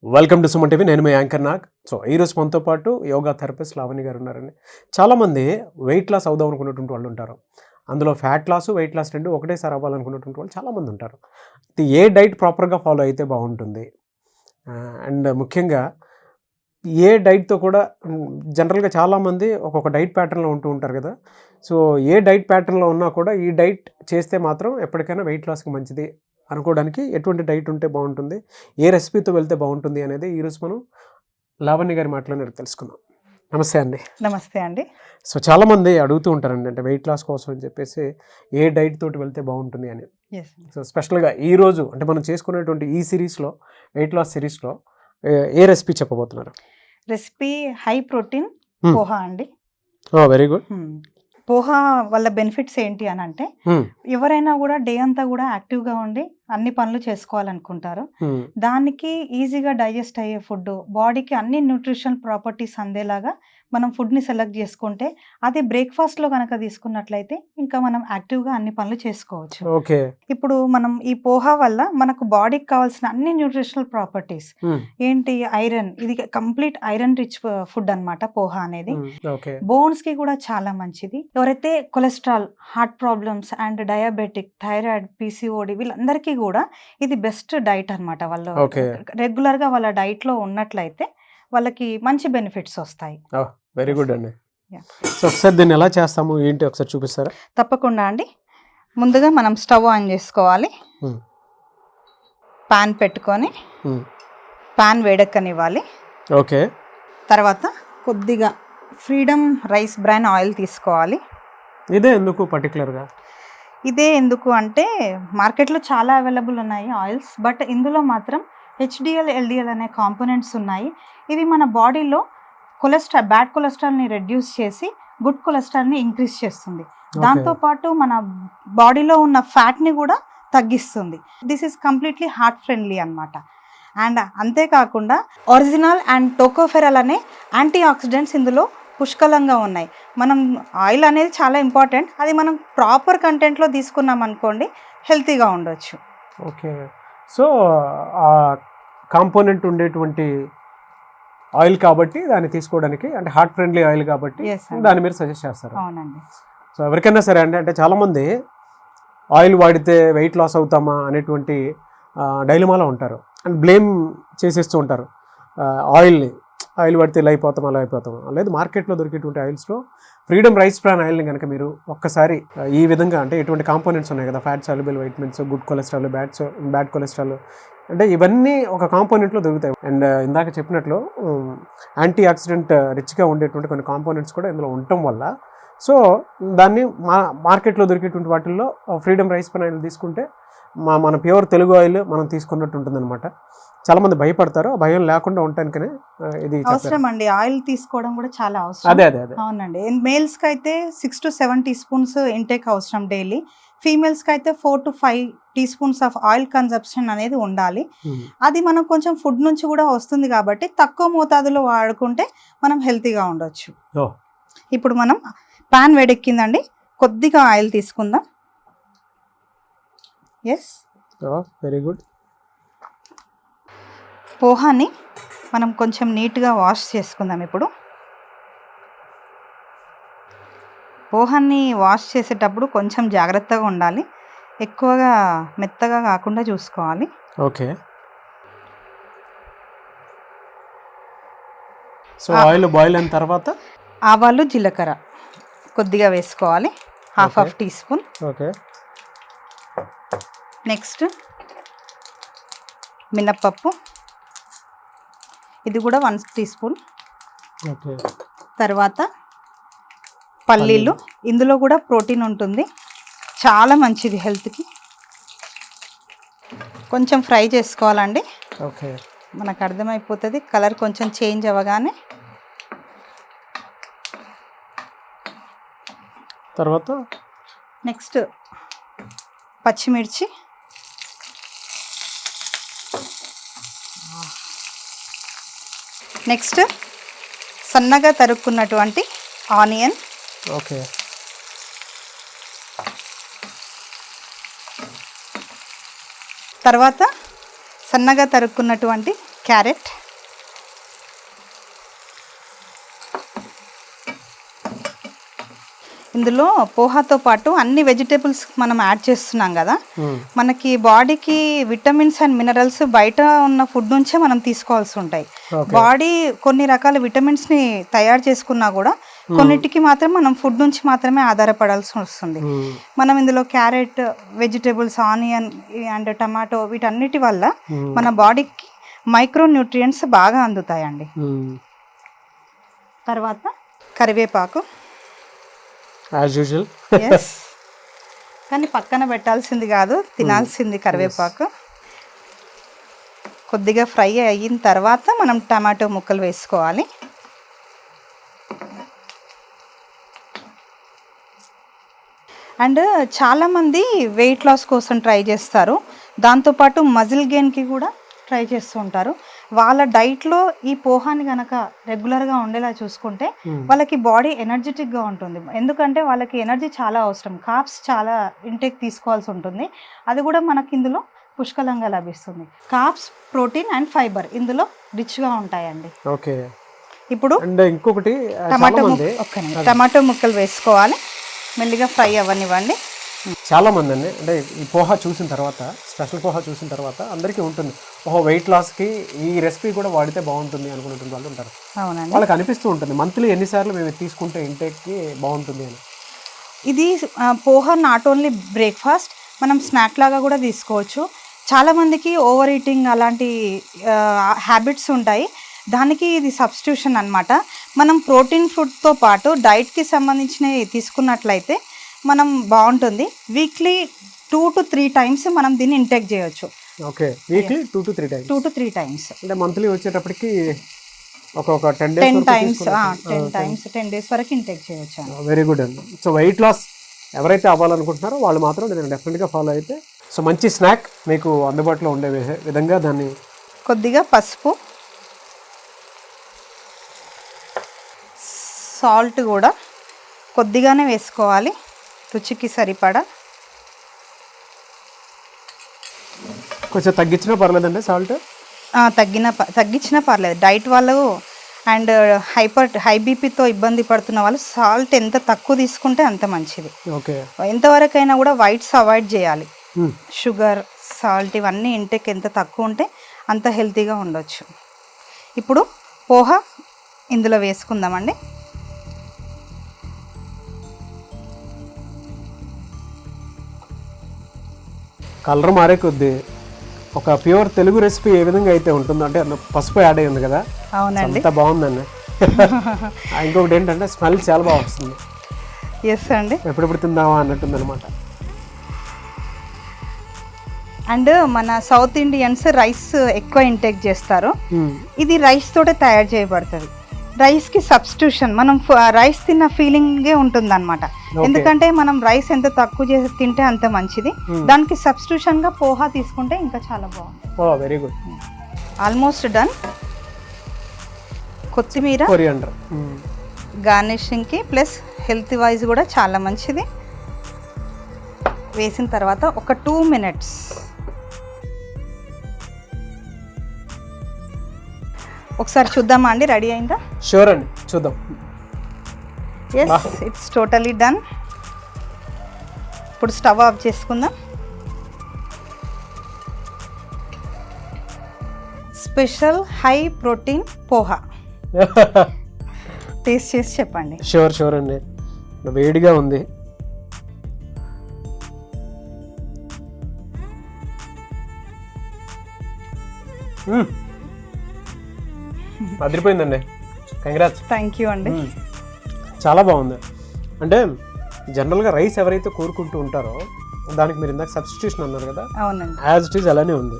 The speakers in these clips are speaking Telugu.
Welcome to Suman TV. నేను మీ యాంకర్ నాగ్. సో ఈరోజు మనతో పాటు యోగా థెరపిస్ట్ లావణ్య గారు ఉన్నారండి. చాలామంది వెయిట్ లాస్ అవుదాం అనుకున్నటువంటి వాళ్ళు ఉంటారు. అందులో ఫ్యాట్ లాస్, వెయిట్ లాస్ రెండు ఒకటేసారి అవ్వాలనుకున్నటువంటి వాళ్ళు చాలామంది ఉంటారు. ఇది ఏ డైట్ ప్రాపర్గా ఫాలో అయితే బాగుంటుంది, అండ్ ముఖ్యంగా ఏ డైట్తో కూడా జనరల్గా చాలామంది ఒక్కొక్క డైట్ ప్యాటర్న్లో ఉంటూ ఉంటారు కదా. సో ఏ డైట్ ప్యాటర్న్లో ఉన్నా కూడా ఈ డైట్ చేస్తే మాత్రం ఎప్పటికైనా వెయిట్ లాస్కి మంచిది అనుకోవడానికి ఎటువంటి డైట్ ఉంటే బాగుంటుంది, ఏ రెసిపీతో వెళ్తే బాగుంటుంది అనేది ఈరోజు మనం లావణ్య గారి మాటలోనే తెలుసుకుందాం. నమస్తే అండి. నమస్తే అండి. సో చాలామంది అడుగుతూ ఉంటారండి, అంటే వెయిట్ లాస్ కోసం అని చెప్పేసి ఏ డైట్ తోటి వెళ్తే బాగుంటుంది అని. సో స్పెషల్గా ఈరోజు అంటే మనం చేసుకునేటువంటి ఈ సిరీస్లో, వెయిట్ లాస్ సిరీస్లో ఏ రెసిపీ చెప్పబోతున్నారు? రెసిపీ హై ప్రోటీన్ పోహా అండి. Very good. పోహా వల్ల బెనిఫిట్స్ ఏంటి అని అంటే, ఎవరైనా కూడా డే అంతా కూడా యాక్టివ్గా ఉండి అన్ని పనులు చేసుకోవాలనుకుంటారు. దానికి ఈజీగా డైజెస్ట్ అయ్యే ఫుడ్, బాడీకి అన్ని న్యూట్రిషన్ ప్రాపర్టీస్ అందేలాగా మనం ఫుడ్ని సెలెక్ట్ చేసుకుంటే, అది బ్రేక్ఫాస్ట్లో కనుక తీసుకున్నట్లయితే ఇంకా మనం యాక్టివ్గా అన్ని పనులు చేసుకోవచ్చు. ఓకే. ఇప్పుడు మనం ఈ పోహా వల్ల మనకు బాడీకి కావాల్సిన అన్ని న్యూట్రిషనల్ ప్రాపర్టీస్ ఏంటి, ఐరన్, ఇది కంప్లీట్ ఐరన్ రిచ్ ఫుడ్ అన్నమాట పోహా అనేది. బోన్స్ కి కూడా చాలా మంచిది. ఎవరైతే cholesterol, heart problems and diabetic, thyroid, PCOD వీళ్ళందరికీ కూడా ఇది బెస్ట్ డైట్ అన్నమాట. వాళ్ళు రెగ్యులర్ గా వాళ్ళ డైట్ లో ఉన్నట్లయితే వాళ్ళకి మంచి బెనిఫిట్స్ వస్తాయి. వెరీ గుడ్ అండి. సో ఒకసారి దీన్ని ఎలా చేస్తాము ఏంటి ఒకసారి చూపిస్తారా? తప్పకుండా అండి. ముందుగా మనం స్టవ్ ఆన్ చేసుకోవాలి. పాన్ పెట్టుకొని పాన్ వేడెక్కనివ్వాలి. ఓకే. తర్వాత కొద్దిగా ఫ్రీడమ్ రైస్ బ్రాన్ ఆయిల్ తీసుకోవాలి. ఇదే ఎందుకు పర్టికులర్గా? ఇదే ఎందుకు అంటే మార్కెట్లో చాలా అవైలబుల్ ఉన్నాయి ఆయిల్స్, బట్ ఇందులో మాత్రం హెచ్డిఎల్, ఎల్డిఎల్ అనే కాంపోనెంట్స్ ఉన్నాయి. ఇవి మన బాడీలో కొలెస్ట్రాల్, బ్యాడ్ కొలెస్ట్రాల్ని రెడ్యూస్ చేసి గుడ్ కొలెస్ట్రాల్ని ఇంక్రీజ్ చేస్తుంది. దాంతోపాటు మన బాడీలో ఉన్న ఫ్యాట్ని కూడా తగ్గిస్తుంది. This is completely heart friendly అన్నమాట. అండ్ అంతేకాకుండా ఒరిజినల్ అండ్ టోకోఫెరల్ అనే యాంటీ ఆక్సిడెంట్స్ ఇందులో పుష్కలంగా ఉన్నాయి. మనం ఆయిల్ అనేది చాలా ఇంపార్టెంట్, అది మనం ప్రాపర్ కంటెంట్లో తీసుకున్నాం అనుకోండి హెల్తీగా ఉండొచ్చు. ఓకే. సో ఆ కాంపోనెంట్ ఉండేటువంటి ఆయిల్ కాబట్టి దాన్ని తీసుకోవడానికి, అంటే హార్ట్ ఫ్రెండ్లీ ఆయిల్ కాబట్టి దాన్ని మీరు సజెస్ట్ చేస్తారు. అవునండి. సో ఎవరికైనా సరే అండి, అంటే చాలామంది ఆయిల్ వాడితే వెయిట్ లాస్ అవుతామా అనేటువంటి డైలమాలో ఉంటారు అండ్ బ్లేమ్ చేసేస్తూ ఉంటారు. ఆయిల్ పడితే ఇలా అయిపోతాం, అలా అయిపోతాం. లేదు, మార్కెట్లో దొరికేటువంటి ఆయిల్స్లో ఫ్రీడమ్ రైస్ బ్రాన్ ఆయిల్ని కనుక మీరు ఒక్కసారి ఈ విధంగా, అంటే ఎటువంటి కాంపోనెంట్స్ ఉన్నాయి కదా, fat soluble vitamins, good cholesterol, bad cholesterol, అంటే ఇవన్నీ ఒక కాంపోనెంట్లో దొరుకుతాయి. అండ్ ఇందాక చెప్పినట్లు యాంటీ ఆక్సిడెంట్ రిచ్గా ఉండేటువంటి కొన్ని కాంపోనెంట్స్ కూడా ఇందులో ఉండటం వల్ల, సో దాన్ని మార్కెట్లో దొరికేటువంటి వాటిల్లో ఫ్రీడమ్ రైస్ బ్రాన్ ఆయిల్ తీసుకుంటే మన ప్యూర్ తెలుగు ఆయిల్ మనం తీసుకున్నట్టు ఉంటుందన్నమాట. చాలామంది భయపడతారు, భయం లేకుండా ఉండటానికనే ఇది అవసరం అండి. ఆయిల్ తీసుకోవడం కూడా చాలా అవసరం. అదే. అవునండి. మేల్స్కి అయితే 6 to 7 teaspoons ఇంటేక్ అవసరం డైలీ. ఫీమేల్స్కి అయితే 4 to 5 teaspoons of oil consumption అనేది ఉండాలి. అది మనం కొంచెం ఫుడ్ నుంచి కూడా వస్తుంది కాబట్టి తక్కువ మోతాదులో వాడుకుంటే మనం హెల్తీగా ఉండొచ్చు. ఇప్పుడు మనం పాన్ వేడెక్కిందండి, కొద్దిగా ఆయిల్ తీసుకుందాం. Yes, very good. పోహాని మనం కొంచెం నీట్గా వాష్ చేసుకుందాం. ఇప్పుడు పోహాన్ని వాష్ చేసేటప్పుడు కొంచెం జాగ్రత్తగా ఉండాలి, ఎక్కువగా మెత్తగా కాకుండా చూసుకోవాలి. ఓకే. సో ఆయిల్ బాయిల్ అయిన తర్వాత ఆవాలు, జీలకర్ర కొద్దిగా వేసుకోవాలి, ½ teaspoon. ఓకే. నెక్స్ట్ మినప్పప్పు, ఇది కూడా 1 teaspoon. ఓకే. తర్వాత పల్లీలు, ఇందులో కూడా ప్రోటీన్ ఉంటుంది, చాలా మంచిది హెల్త్కి. కొంచెం ఫ్రై చేసుకోవాలండి. ఓకే. మనకు అర్థమైపోతుంది, కలర్ కొంచెం చేంజ్ అవ్వగానే తర్వాత నెక్స్ట్ పచ్చిమిర్చి, నెక్స్ట్ సన్నగా తరుక్కున్నటువంటి ఆనియన్. ఓకే. తర్వాత సన్నగా తరుక్కున్నటువంటి క్యారెట్, ఇందులో పోహాతో పాటు అన్ని వెజిటేబుల్స్ మనం యాడ్ చేస్తున్నాం కదా, మనకి బాడీకి విటమిన్స్ అండ్ మినరల్స్ బయట ఉన్న ఫుడ్ నుంచే మనం తీసుకోవాల్సి ఉంటాయి. బాడీ కొన్ని రకాల విటమిన్స్ని తయారు చేసుకున్నా కూడా కొన్నిటికి మాత్రం మనం ఫుడ్ నుంచి మాత్రమే ఆధారపడాల్సి వస్తుంది. మనం ఇందులో carrot, vegetables, onion and tomato వీటన్నిటి వల్ల మన బాడీకి మైక్రో న్యూట్రియంట్స్ బాగా అందుతాయండి. తర్వాత కరివేపాకు, యాజ్ యూజువల్, కానీ పక్కన పెట్టాల్సింది కాదు, తినాల్సింది కరివేపాకు. కొద్దిగా ఫ్రై అయిన తర్వాత మనం టమాటో ముక్కలు వేసుకోవాలి. అండ్ చాలామంది వెయిట్ లాస్ కోసం ట్రై చేస్తారు, దాంతోపాటు మజిల్ గెయిన్కి కూడా ట్రై చేస్తూ ఉంటారు. వాళ్ళ డైట్లో ఈ పోహాని కనుక రెగ్యులర్గా ఉండేలా చూసుకుంటే వాళ్ళకి బాడీ ఎనర్జెటిక్గా ఉంటుంది. ఎందుకంటే వాళ్ళకి ఎనర్జీ చాలా అవసరం, కార్బ్స్ చాలా ఇంటేక్ తీసుకోవాల్సి ఉంటుంది. అది కూడా మనకి ఇందులో పుష్కలంగా లభిస్తుంది. కార్బ్స్, ప్రోటీన్ అండ్ ఫైబర్ ఇందులో రిచ్గా ఉంటాయండి. ఓకే, ఇప్పుడు ఇంకొకటి టమాటో ముక్కలు వేసుకోవాలి, మెల్లిగా ఫ్రై అవ్వనివ్వండి. చాలా మంది అండి అంటే ఈ పోహా చూసిన తర్వాత, స్పెషల్ పోహా చూసిన తర్వాత అందరికీ ఉంటుంది, వెయిట్ లాస్కి ఈ రెసిపీ కూడా వాడితే బాగుంటుంది అనుకున్నటువంటి వాళ్ళు ఉంటారు. అవునండి, వాళ్ళకి అనిపిస్తూ ఉంటుంది మంత్లీ ఎన్నిసార్లు మేము తీసుకుంటే ఇంటేక్కి బాగుంటుంది అని. ఇది పోహా నాట్ ఓన్లీ బ్రేక్ఫాస్ట్, మనం స్నాక్ లాగా కూడా తీసుకోవచ్చు. చాలామందికి ఓవర్ ఈటింగ్ అలాంటి హ్యాబిట్స్ ఉంటాయి, దానికి ఇది సబ్స్టిట్యూషన్ అన్నమాట. మనం ప్రోటీన్ ఫుడ్తో పాటు డైట్కి సంబంధించినవి తీసుకున్నట్లయితే మనం బాగుంటుంది. వీక్లీ 2 to 3 times మనం దీన్ని ఇంటేక్ చేయొచ్చు. Okay, weekly 2 to 3 times. అంటే మంత్లీ వచ్చేటప్పటికి ఒక 10 days వరకు ఇంటేక్ చేయొచ్చు. వెరీ గుడ్ అండి. సో వెయిట్ లాస్ ఎవరైతే అవ్వాలనుకుంటున్నారో వాళ్ళు మాత్రం నేను డెఫినెట్గా ఫాలో అయితే సో మంచి స్నాక్ మీకు అందుబాటులో ఉండే విధంగా దాన్ని. కొద్దిగా పసుపు, సాల్ట్ కూడా కొద్దిగానే వేసుకోవాలి, రుచికి సరిపడా. కొంచెం తగ్గించినా పర్లేదండి సాల్ట్? తగ్గించినా పర్లేదు. డైట్ వాళ్ళు అండ్ హై బీపీతో ఇబ్బంది పడుతున్న వాళ్ళు సాల్ట్ ఎంత తక్కువ తీసుకుంటే అంత మంచిది. ఓకే, ఎంతవరకైనా కూడా వైట్స్ అవాయిడ్ చేయాలి. షుగర్, సాల్ట్ ఇవన్నీ ఇంటేక్ ఎంత తక్కువ ఉంటే అంత హెల్తీగా ఉండొచ్చు. ఇప్పుడు పోహా ఇందులో వేసుకుందామండి. కలర్ మారే కొద్దీ ఒక ప్యూర్ తెలుగు రెసిపీ ఏ విధంగా అయితే ఉంటుందో, అంటే పసుపు యాడ్ అయ్యింది కదా. అవునండి, అంత బాగుందండి. ఇంకొకటి ఏంటంటే స్మెల్ చాలా బాగా వస్తుంది. ఎస్ అండి, ఎప్పుడెప్పుడు తిందామా అన్నట్టుంది అనమాట. అండ్ మన సౌత్ ఇండియన్స్ రైస్ ఎక్కువ ఇంటేక్ చేస్తారు. ఇది రైస్ తోటే తయారు చేయబడుతుంది. రైస్కి సబ్స్టిట్యూషన్, మనం రైస్ తిన్న ఫీలింగే ఉంటుంది అనమాట. ఎందుకంటే మనం రైస్ ఎంత తక్కువ చేసి తింటే అంత మంచిది. దానికి సబ్స్టిట్యూషన్గా పోహా తీసుకుంటే ఇంకా చాలా బాగుంది. Very good, almost done. కొత్తిమీర, కొరియాండర్ గార్నిషింగ్కి ప్లస్ హెల్త్ వైజ్ కూడా చాలా మంచిది. వేసిన తర్వాత ఒక 2 minutes ఒకసారి చూద్దామా అండి, రెడీ అయిందా? షూర్ అండి, చూద్దాం. Yes, it's totally done. ఇప్పుడు స్టవ్ ఆఫ్ చేసుకుందాం. Special high protein poha taste చేసి చెప్పండి. షూర్ అండి, వేడిగా ఉంది. అదిరిపోయిందండి, కంగ్రాట్స్. థ్యాంక్ యూ అండి. చాలా బాగుంది. అంటే జనరల్గా రైస్ ఎవరైతే కోరుకుంటూ ఉంటారో దానికి మీరు ఇందాక సబ్స్టిట్యూషన్ అన్నారు కదా, అవునండి, యాజ్ ఇట్ ఈజ్ అలానే ఉంది.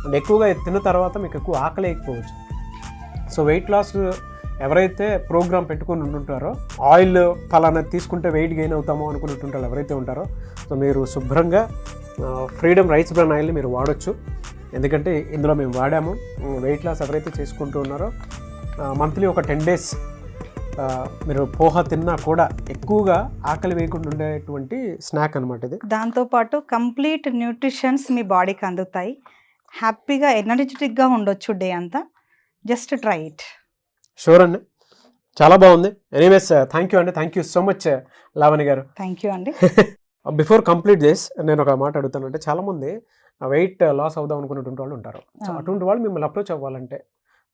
అండ్ ఎక్కువగా తిన్న తర్వాత మీకు ఎక్కువ ఆకలి అయిపోవచ్చు. సో వెయిట్ లాస్ ఎవరైతే ప్రోగ్రామ్ పెట్టుకుని ఉంటుంటారో, ఆయిల్ ఫలానా తీసుకుంటే వెయిట్ గెయిన్ అవుతామో అనుకుంటుంటారు ఎవరైతే ఉంటారో, సో మీరు శుభ్రంగా ఫ్రీడమ్ రైస్ బ్రాన్ ఆయిల్ని మీరు వాడచ్చు. ఎందుకంటే ఇందులో మేము వాడాము. వెయిట్ లాస్ ఎవరైతే చేసుకుంటూ ఉన్నారో మంత్లీ ఒక 10 days మీరు పోహా తిన్నా కూడా ఎక్కువగా ఆకలి వేయకుండా ఉండేటువంటి స్నాక్ అనమాట ఇది. దాంతోపాటు కంప్లీట్ న్యూట్రిషన్స్ మీ బాడీకి అందుతాయి. హ్యాపీగా ఎనర్జెటిక్గా ఉండొచ్చు డే అంతా. Just try it. షూర్ అండి, చాలా బాగుంది. ఎనీవేస్ థ్యాంక్ యూ అండి, thank you so much Lavanya గారు. థ్యాంక్ యూ అండి. బిఫోర్ కంప్లీట్ దిస్ నేను ఒక మాట అడుగుతానంటే, చాలామంది వెయిట్ లాస్ అవుదాం అనుకున్నటువంటి వాళ్ళు ఉంటారు. సో అటువంటి వాళ్ళు మిమ్మల్ని అప్రోచ్ అవ్వాలంటే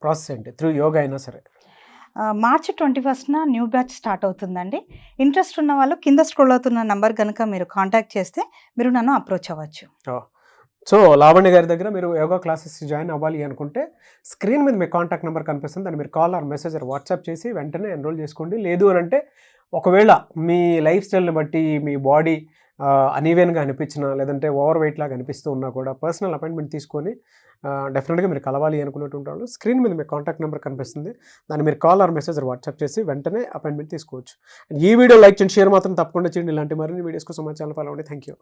ప్రాసెస్ ఏంటి? త్రూ యోగా అయినా సరే. మార్చి 21న న్యూ బ్యాచ్ స్టార్ట్ అవుతుందండి. ఇంట్రెస్ట్ ఉన్న వాళ్ళు కింద స్క్రోల్ అవుతున్న నంబర్ కనుక మీరు కాంటాక్ట్ చేస్తే మీరు నన్ను అప్రోచ్ అవ్వచ్చు. సో లావణ్య గారి దగ్గర మీరు యోగా క్లాసెస్ జాయిన్ అవ్వాలి అనుకుంటే స్క్రీన్ మీద మీ కాంటాక్ట్ నెంబర్ కనిపిస్తుంది, దాన్ని మీరు call or message or WhatsApp చేసి వెంటనే ఎన్రోల్ చేసుకోండి. లేదు అని అంటే ఒకవేళ మీ లైఫ్ స్టైల్ని బట్టి మీ బాడీ అన్ఈవెన్గా అనిపించినా, లేదంటే ఓవర్ వెయిట్ లాగా అనిపిస్తూ ఉన్నా కూడా పర్సనల్ అపాయింట్మెంట్ తీసుకొని డెఫినెట్గా మీరు కలవాలి అనుకున్నటువంటి వాళ్ళు స్క్రీన్ మీద మీ కాంటాక్ట్ నెంబర్ కనిపిస్తుంది, దాన్ని మీరు call or message or WhatsApp చేసి వెంటనే అపాయింట్మెంట్ తీసుకోవచ్చు. ఈ వీడియో లైక్ చేయండి, షేర్ మాత్రం తప్పకుండా చేయండి. ఇలాంటి మరిన్ని వీడియోస్ కోసం మా ఛానల్ ఫాలో అవ్వండి. Thank you.